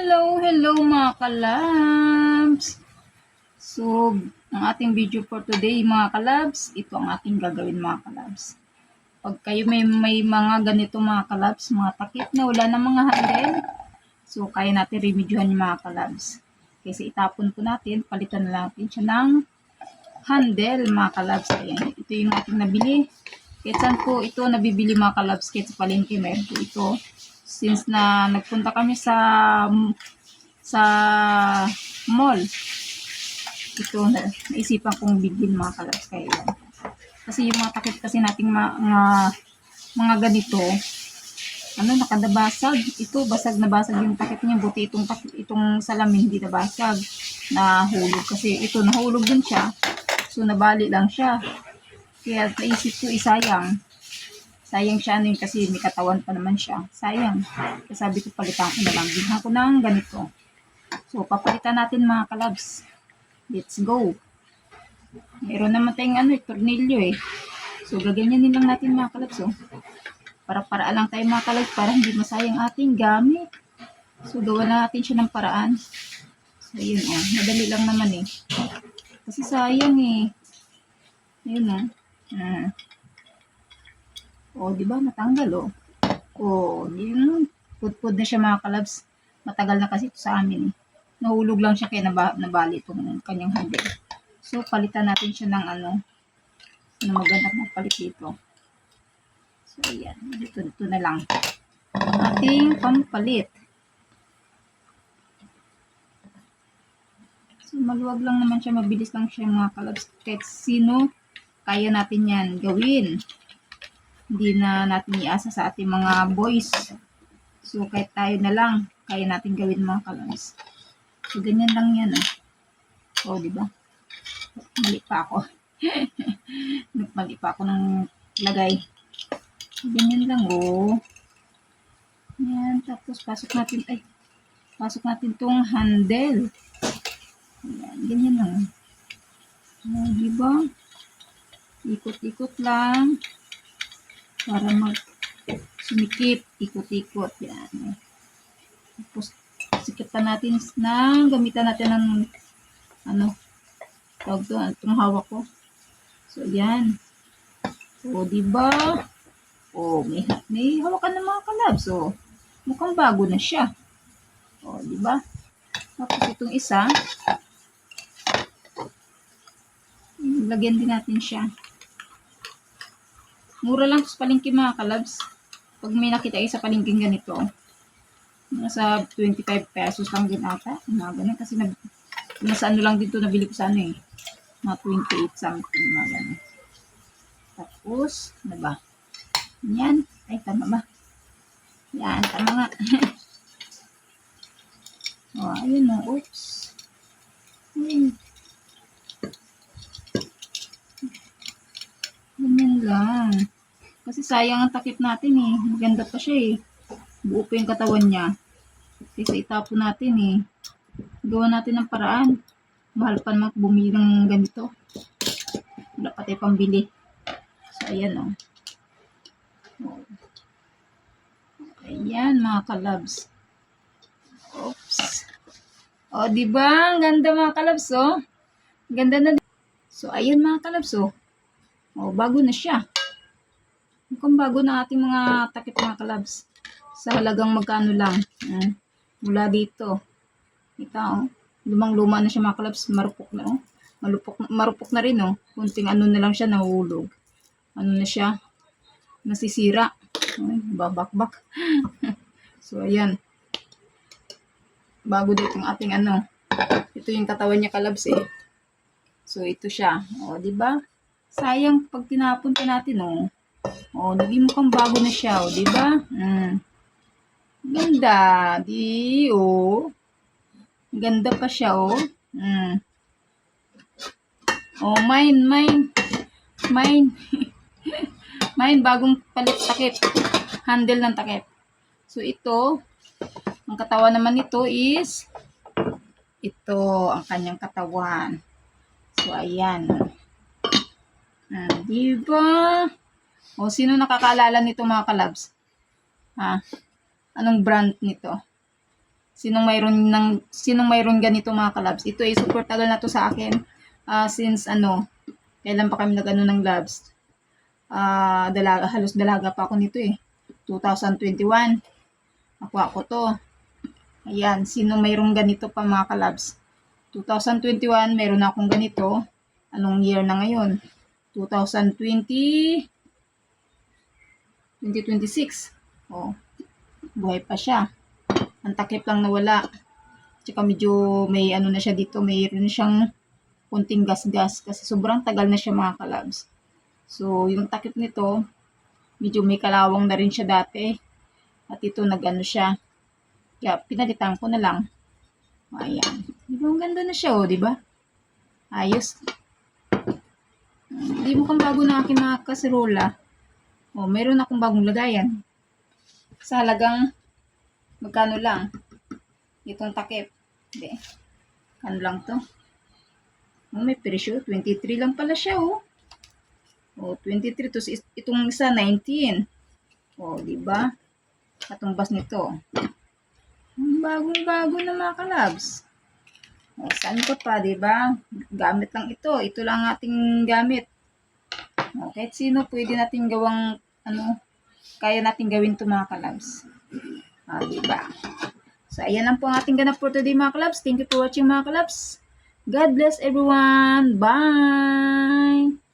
Hello mga kalabs! So, ang ating video for today mga kalabs, ito ang ating gagawin mga kalabs. Pag kayo may mga ganito mga kalabs, mga takip na wala ng mga handle, so kaya natin remedyohan yung mga kalabs. Kasi itapon po natin, palitan na natin siya ng handle mga kalabs. Ayan, ito yung ating nabili. Kahit saan po ito nabibili mga kalabs, kahit sa palengke meron po ito. Since na nagpunta kami sa mall, ito naisipan kong bilhin mga kalabs. Kaya yan. Kasi yung mga takip kasi nating mga ganito, nakadabasag. Ito basag na basag yung takip niya, buti itong salamin hindi nabasag, nahulog kasi ito nahulog din siya, so nabali lang siya. Kaya naisip ko sayang siya kasi may katawan pa naman siya. Sayang. Kaya sabi ko palitan ko na lang. Bilhan ko ng ganito. So papalitan natin mga kalabs. Let's go. Meron naman tayong tornilyo eh. So gaganyanin lang natin mga kalabs. Para lang tayo mga kalabs para hindi masayang ating gamit. So gawa natin siya ng paraan. So yun madali lang naman eh. Kasi sayang eh. Yun di ba natanggal yun, pud na siya mga kalabs. Matagal na kasi ito sa amin eh. Nahulog lang siya kaya nabali itong kanyang handle. So palitan natin siya ng ng magandang palit dito. So ayan, ito na lang ating pampalit. So maluwag lang naman siya, mabilis lang siya mga kalabs. Kahit sino kaya natin yan gawin. Hindi na natin iasa sa ating mga boys. So, kahit tayo na lang, kaya natin gawin mga kalabs. So, ganyan lang yan diba? Mali pa ako. Nagmali pa ako ng lagay. Ganyan lang Yan, tapos pasok natin tong handle. Yan, ganyan lang. Diba? Ikot-ikot lang. Para sumikip, ikot-ikot. Yan. Tapos, sikipan natin gamitan natin ng tawag doon, itong hawak ko. So, yan. So, diba? May hawakan ng mga kalabs. So, mukhang bago na siya. Diba? Tapos, itong isa, lagyan din natin siya. Mura lang sa palengke mga kalabs. Pag may nakita sa palengke ganito, nasa 25 pesos lang din ata. Ganun kasi nasa lang dito nabili ko sa mga 28 something mga ganun. Tapos, ba? Yan. Ay, tama ba? Yan, tama nga. Ayun oops. Ganyan lang. Kasi sayang ang takip natin eh. Maganda pa siya eh. Buo pa yung katawan niya. Kasi itapon natin gawa natin ng paraan. Mahal pa naman bumili ng ganito. Wala pa tayo pambili. So, ayan Ayan mga kalabs. Oops. Diba? Ang ganda mga kalabs Ganda na. So, ayan mga kalabs bago na siya. Mukhang bago na ating mga takip mga kalabs. Sa halagang magkano lang. Mula dito. Ito lumang-luma na siya mga kalabs. Marupok na marupok na rin kunting na lang siya nahulog. Na siya? Nasisira. Babakbak. So ayan. Bago dito yung ating ito yung katawan niya kalabs So ito siya. Diba? Sayang pag tinapon pa natin naging mukhang bago na siya diba? Ganda. Ganda pa siya mine. Mine bagong palit takip. Handle ng takip. So ito, ang katawan naman nito is ito ang kanyang katawan. So ayan. Diba? Sino nakakaalala nito mga kalabs? Anong brand nito? Sinong mayroon ganito mga kalabs? Ito ay super tagal na to sa akin. Since kailan pa kami nag-ano ng labs? Halos dalaga pa ako nito eh. 2021. Nakuha ko to. Ayan, sino mayroong ganito pa mga kalabs? 2021, mayroon akong ganito. Anong year na ngayon? 2020, 2026. Oh, buhay pa siya. Ang takip lang nawala. Tsaka medyo may ano na siya dito, mayroon siyang kunting gas-gas kasi sobrang tagal na siya mga kalabs. So, yung takip nito, medyo may kalawang na rin siya dati. At ito nag-ano siya. Kaya pinalitan ko na lang. Ayan. Diba, ang ganda na siya, oh, di ba? Ayos. Hindi mo kang bago na akin na kaserola. Oh, meron akong bagong lagayan. Sa halagang magkano lang? Itong takip. Hindi. Ano lang to? Oh, may presyo. 23 lang pala siya, oh. Oh, 23. Tapos itong isa, 19. Oh, di ba? Katumbas nito. Bagong-bago na mga kalabs. O, saan ko pa, diba? Gamit lang ito. Ito lang ating gamit. O, kahit sino pwede natin gawang, kaya natin gawin ito mga kalabs. O, diba? So, ayan lang po ang ating ganap for today mga kalabs. Thank you for watching mga kalabs. God bless everyone. Bye!